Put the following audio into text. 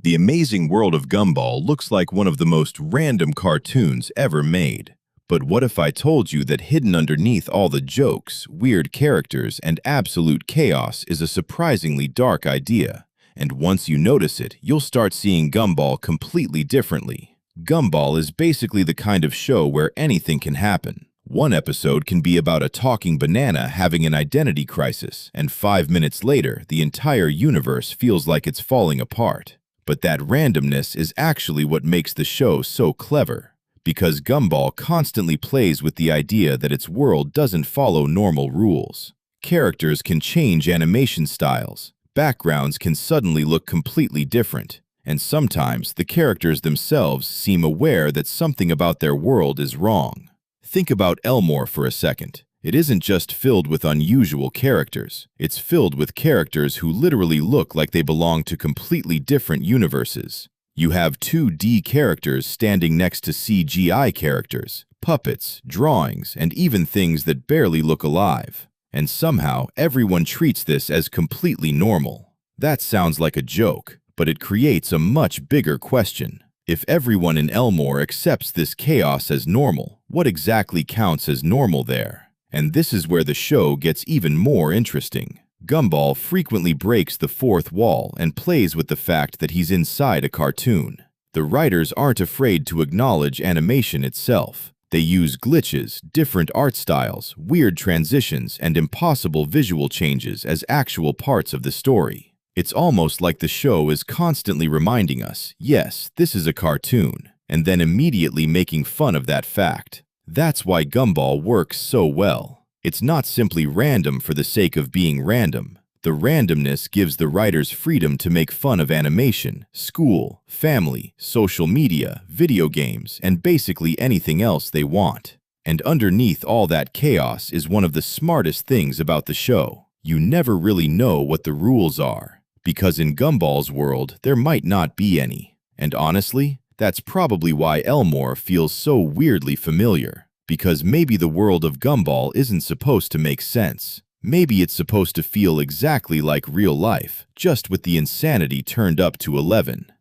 The Amazing World of Gumball looks like one of the most random cartoons ever made. But what if I told you that hidden underneath all the jokes, weird characters, and absolute chaos is a surprisingly dark idea? And once you notice it, you'll start seeing Gumball completely differently. Gumball is basically the kind of show where anything can happen. One episode can be about a talking banana having an identity crisis, and 5 minutes later, the entire universe feels like it's falling apart. But that randomness is actually what makes the show so clever, because Gumball constantly plays with the idea that its world doesn't follow normal rules. Characters can change animation styles, backgrounds can suddenly look completely different, and sometimes the characters themselves seem aware that something about their world is wrong. Think about Elmore for a second. It isn't just filled with unusual characters, it's filled with characters who literally look like they belong to completely different universes. You have 2D characters standing next to CGI characters, puppets, drawings, and even things that barely look alive. And somehow, everyone treats this as completely normal. That sounds like a joke, but it creates a much bigger question. If everyone in Elmore accepts this chaos as normal, what exactly counts as normal there? And this is where the show gets even more interesting. Gumball frequently breaks the fourth wall and plays with the fact that he's inside a cartoon. The writers aren't afraid to acknowledge animation itself. They use glitches, different art styles, weird transitions, and impossible visual changes as actual parts of the story. It's almost like the show is constantly reminding us, yes, this is a cartoon, and then immediately making fun of that fact. That's why Gumball works so well. It's not simply random for the sake of being random. The randomness gives the writers freedom to make fun of animation, school, family, social media, video games, and basically anything else they want. And underneath all that chaos is one of the smartest things about the show. You never really know what the rules are, because in Gumball's world, there might not be any. And honestly, that's probably why Elmore feels so weirdly familiar, because maybe the world of Gumball isn't supposed to make sense. Maybe it's supposed to feel exactly like real life, just with the insanity turned up to 11.